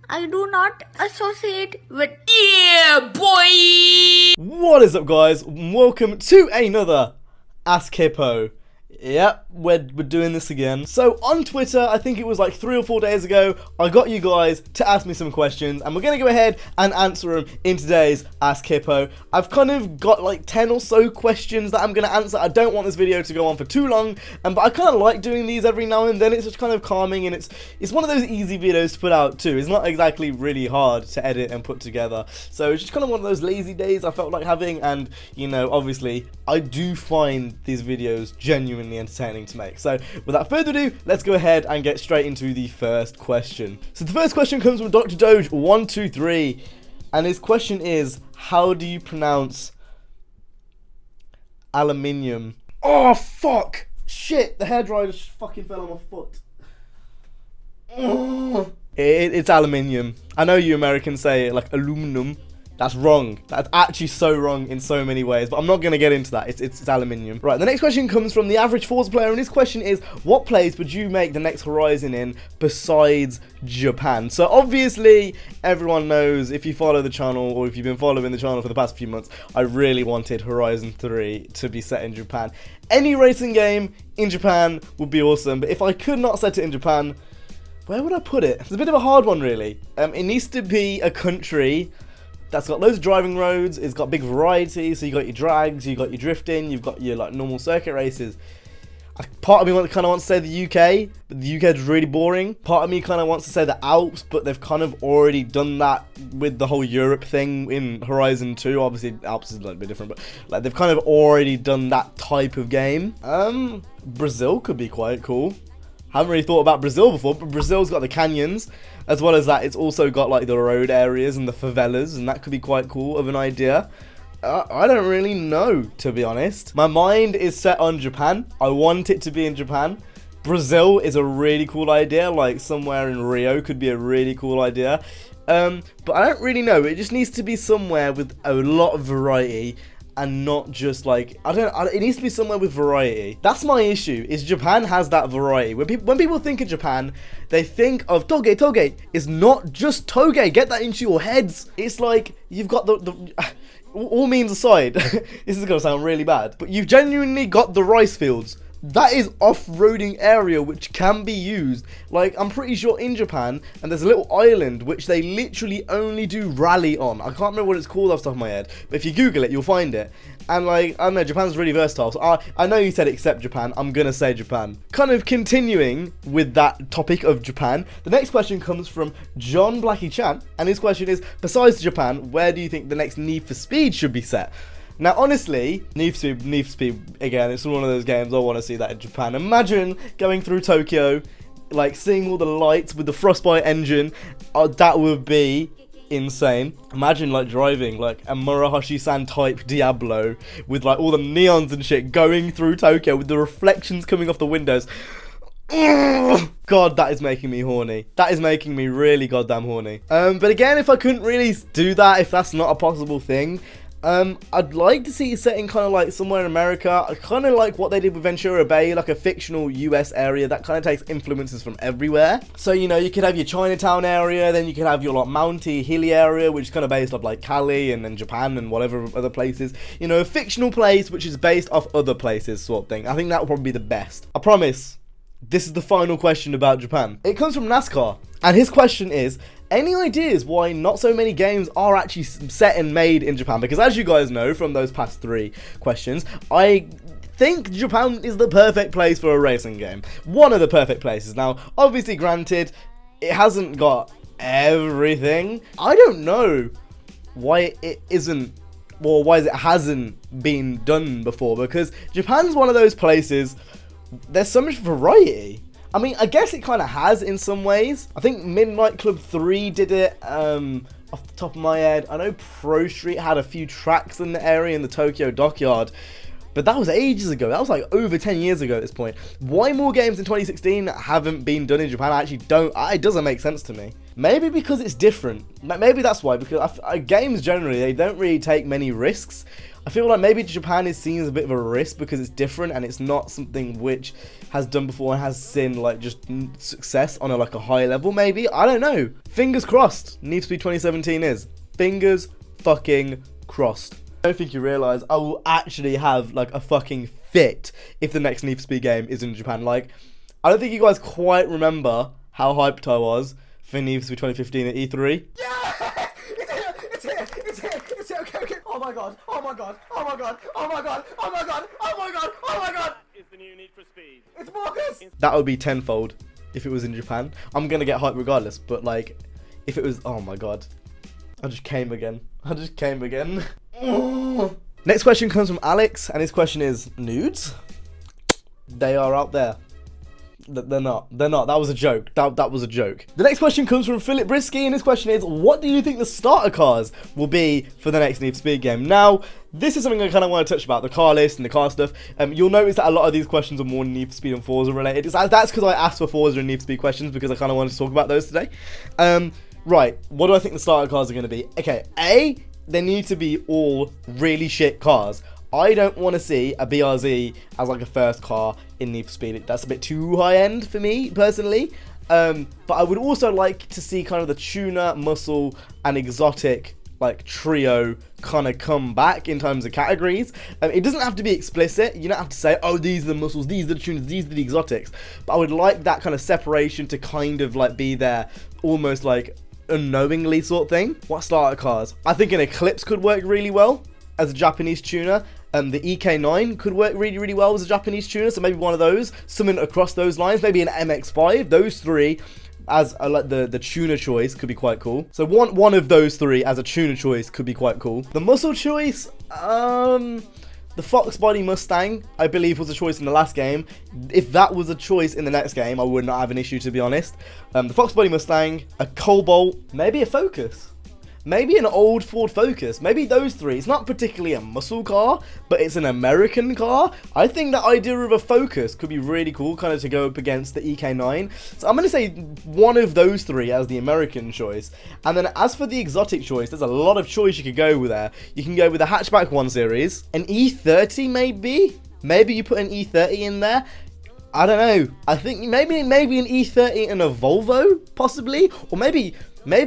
I do not associate with. Yeah, boy! What is up, guys? Welcome to another Ask Hippo. Yep, we're doing this again. So on Twitter, I think it was like 3 or 4 days ago, I got you guys to ask me some questions, and we're going to go ahead and answer them in today's Ask Hippo. I've kind of got like 10 or so questions that I'm going to answer. I don't want this video to go on for too long, but I kind of like doing these every now and then. It's just kind of calming, and it's one of those easy videos to put out too. It's not exactly really hard to edit and put together. So it's just kind of one of those lazy days I felt like having, and you know, obviously, I do find these videos genuinely entertaining to make. So without further ado, let's go ahead and get straight into the first question. So the first question comes from Dr. Doge 123, and his question is, how do you pronounce aluminium? Oh fuck, shit, the hairdryer just fucking fell on my foot. It's aluminium. I know you Americans say it like aluminum. That's wrong. That's actually so wrong in so many ways, but I'm not going to get into that. It's aluminium. Right, the next question comes from the average Forza player, and his question is, what place would you make the next Horizon in besides Japan? So obviously, everyone knows, if you follow the channel, or if you've been following the channel for the past few months, I really wanted Horizon 3 to be set in Japan. Any racing game in Japan would be awesome, but if I could not set it in Japan, where would I put it? It's a bit of a hard one, really. It needs to be a country that's got loads of driving roads, it's got big variety, so you got your drags, you got your drifting, you've got your like normal circuit races. Part of me kind of wants to say the UK, but the UK is really boring. Part of me kind of wants to say the Alps, but they've kind of already done that with the whole Europe thing in Horizon 2. Obviously, Alps is a little bit different, but like they've kind of already done that type of game. Brazil could be quite cool. Haven't really thought about Brazil before, but Brazil's got the canyons. As well as that, it's also got like the road areas and the favelas, and that could be quite cool of an idea. I don't really know, to be honest. My mind is set on Japan. I want it to be in Japan. Brazil is a really cool idea, like somewhere in Rio could be a really cool idea. But I don't really know. It just needs to be somewhere with a lot of variety, and not just like, it needs to be somewhere with variety. That's my issue, is Japan has that variety. When people think of Japan, they think of toge. Toge is not just toge. Get that into your heads. It's like, you've got all memes aside, this is gonna sound really bad, but you've genuinely got the rice fields. That is off-roading area which can be used. Like, I'm pretty sure in Japan, and there's a little island which they literally only do rally on. I can't remember what it's called off the top of my head, but if you Google it, you'll find it. And like, I don't know, Japan's really versatile. So I know you said except Japan, I'm gonna say Japan. Kind of continuing with that topic of Japan, the next question comes from John Blackie Chan, and his question is, besides Japan, where do you think the next Need for Speed should be set? Now, honestly, Need for Speed, again, it's one of those games I want to see that in Japan. Imagine going through Tokyo, like seeing all the lights with the Frostbite engine. That would be insane. Imagine like driving like a Murahoshi-san type Diablo with like all the neons and shit going through Tokyo with the reflections coming off the windows. God, that is making me horny. That is making me really goddamn horny. But again, if I couldn't really do that, if that's not a possible thing, I'd like to see it set in kind of like somewhere in America. I kind of like what they did with Ventura Bay, like a fictional US area that kind of takes influences from everywhere. So, you know, you could have your Chinatown area, then you could have your like Mounty Hilly area, which is kind of based off like Cali and then Japan and whatever other places. You know, a fictional place which is based off other places sort of thing. I think that would probably be the best. I promise. This is the final question about Japan. It comes from NASCAR, and his question is, any ideas why not so many games are actually set and made in Japan? Because as you guys know from those past 3 questions, I think Japan is the perfect place for a racing game. One of the perfect places. Now, obviously, granted, it hasn't got everything. I don't know why it isn't, or why it hasn't been done before, because Japan's one of those places, there's so much variety. I mean, I guess it kind of has in some ways. I think Midnight Club 3 did it, off the top of my head. I know Pro Street had a few tracks in the area in the Tokyo Dockyard. But that was ages ago. That was like over 10 years ago at this point. Why more games in 2016 haven't been done in Japan? I actually don't. It doesn't make sense to me. Maybe because it's different. Maybe that's why. Because games generally, they don't really take many risks. I feel like maybe Japan is seen as a bit of a risk because it's different and it's not something which has done before and has seen like just success on a high level. Maybe, I don't know. Fingers crossed. Need for Speed 2017 is fingers fucking crossed. I don't think you realise I will actually have like a fucking fit if the next Need for Speed game is in Japan. Like, I don't think you guys quite remember how hyped I was for Need for Speed 2015 at E3. Yeah! It's here, okay. Oh my god. It's the new Need for Speed. It's Marcus! That would be tenfold if it was in Japan. I'm gonna get hyped regardless, but like, if it was, oh my god. I just came again. Next question comes from Alex, and his question is, nudes? They are out there. They're not. That was a joke. That was a joke. The next question comes from Philip Brisky, and his question is, what do you think the starter cars will be for the next Need for Speed game? Now, this is something I kind of want to touch about, the car list and the car stuff. You'll notice that a lot of these questions are more Need for Speed and Forza related. That's because I asked for Forza and Need for Speed questions, because I kind of wanted to talk about those today. Right, what do I think the starter cars are going to be? Okay, A, they need to be all really shit cars. I don't want to see a BRZ as like a first car in Need for Speed. That's a bit too high end for me, personally. But I would also like to see kind of the tuner, muscle, and exotic like trio kind of come back in terms of categories. It doesn't have to be explicit. You don't have to say, oh, these are the muscles, these are the tuners, these are the exotics. But I would like that kind of separation to kind of like be there almost like unknowingly sort of thing. What starter cars? I think an Eclipse could work really well as a Japanese tuner. The EK9 could work really, really well as a Japanese tuner, so maybe one of those, something across those lines, maybe an MX-5. Those three as like the tuner choice could be quite cool. So one of those three as a tuner choice could be quite cool. The muscle choice, the Fox Body Mustang, I believe, was a choice in the last game. If that was a choice in the next game, I would not have an issue, to be honest. The Fox Body Mustang, a Cobalt, maybe a Focus. Maybe an old Ford Focus. Maybe those three. It's not particularly a muscle car, but it's an American car. I think the idea of a Focus could be really cool, kind of to go up against the EK9. So I'm going to say one of those three as the American choice. And then as for the exotic choice, there's a lot of choice you could go with there. You can go with a hatchback 1 Series. An E30 maybe? Maybe you put an E30 in there. I don't know. I think maybe an E30 and a Volvo, possibly. Or maybe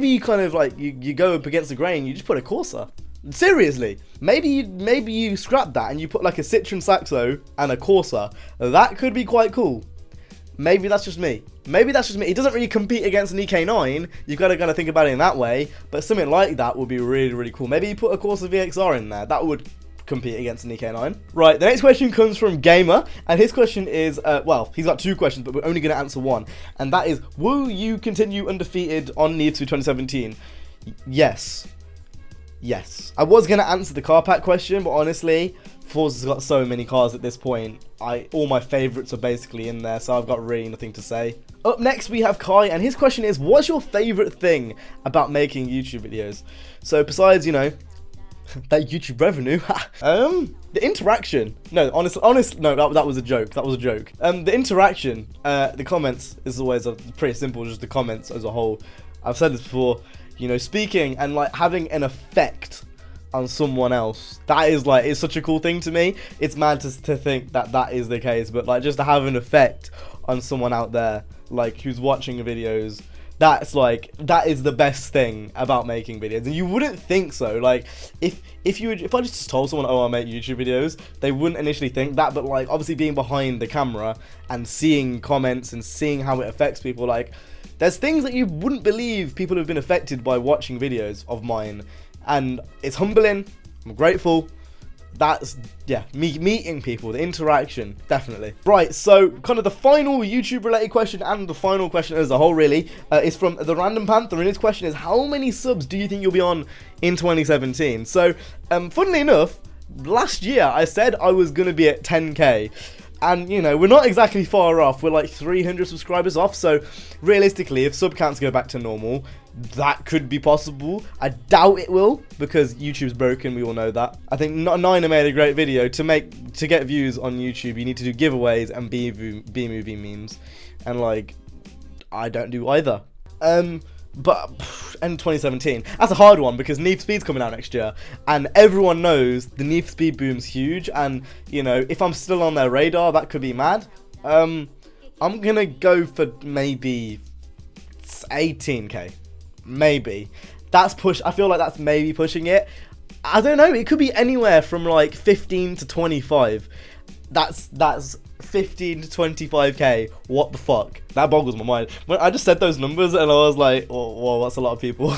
you kind of like, you go up against the grain, you just put a Corsair. Seriously. Maybe you scrap that and you put like a Citroen Saxo and a Corsair. That could be quite cool. Maybe that's just me. It doesn't really compete against an EK9. You've got to kind of think about it in that way. But something like that would be really, really cool. Maybe you put a Corsair VXR in there. That would compete against an EK9. Right, the next question comes from Gamer, and his question is, well, he's got two questions, but we're only going to answer one, and that is, will you continue undefeated on Need for Speed 2017? Yes. I was going to answer the car pack question, but honestly, Forza's got so many cars at this point. All my favourites are basically in there, so I've got really nothing to say. Up next, we have Kai, and his question is, what's your favourite thing about making YouTube videos? So besides, you know, that YouTube revenue, the interaction. No, honestly, no, that was a joke. The interaction, the comments is always pretty simple. Just the comments as a whole. I've said this before. You know, speaking and like having an effect on someone else. That is like, it's such a cool thing to me. It's mad to think that is the case, but like just to have an effect on someone out there, like who's watching the videos. That is the best thing about making videos, and you wouldn't think so. Like, if I just told someone, oh, I make YouTube videos, they wouldn't initially think that. But like, obviously being behind the camera and seeing comments and seeing how it affects people, like, there's things that you wouldn't believe people have been affected by watching videos of mine, and it's humbling. I'm grateful. That's, yeah, meeting people, the interaction, definitely. Right, so kind of the final YouTube related question, and the final question as a whole really, is from the Random Panther, and his question is, how many subs do you think you'll be on in 2017? So, funnily enough, last year I said I was going to be at 10k. And, you know, we're not exactly far off. We're like 300 subscribers off. So, realistically, if sub counts go back to normal, that could be possible. I doubt it will, because YouTube's broken. We all know that. I think Nina made a great video. To get views on YouTube, you need to do giveaways and B-movie memes. And, like, I don't do either. But in 2017, that's a hard one because Need for Speed's coming out next year, and everyone knows the Need for Speed boom's huge. And you know, if I'm still on their radar, that could be mad. I'm gonna go for maybe 18k, maybe. That's push. I feel like that's maybe pushing it. I don't know. It could be anywhere from like 15 to 25. That's 15 to 25k. What the fuck? That boggles my mind. When I just said those numbers and I was like, whoa, that's a lot of people.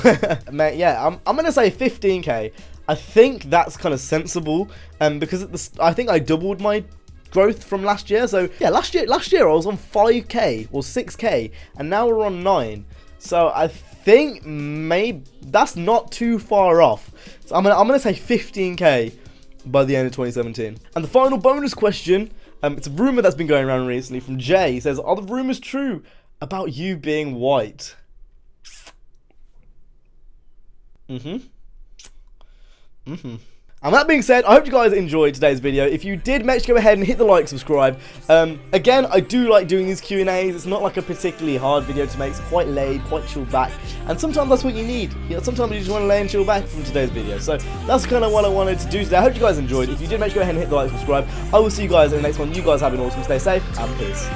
Mate, yeah, I'm gonna say 15k. I think that's kind of sensible, because I think I doubled my growth from last year. So yeah, last year I was on 5k or 6k, and now we're on 9. So I think maybe that's not too far off. So I'm gonna say 15k by the end of 2017. And the final bonus question, it's a rumor that's been going around recently from Jay. He says, are the rumors true about you being white? And that being said, I hope you guys enjoyed today's video. If you did, make sure to go ahead and hit the like, subscribe. Again, I do like doing these Q&As. It's not like a particularly hard video to make. It's quite laid, quite chilled back. And sometimes that's what you need. You know, sometimes you just want to lay and chill back from today's video. So that's kind of what I wanted to do today. I hope you guys enjoyed. If you did, make sure to go ahead and hit the like, subscribe. I will see you guys in the next one. You guys have an awesome, stay safe, and peace.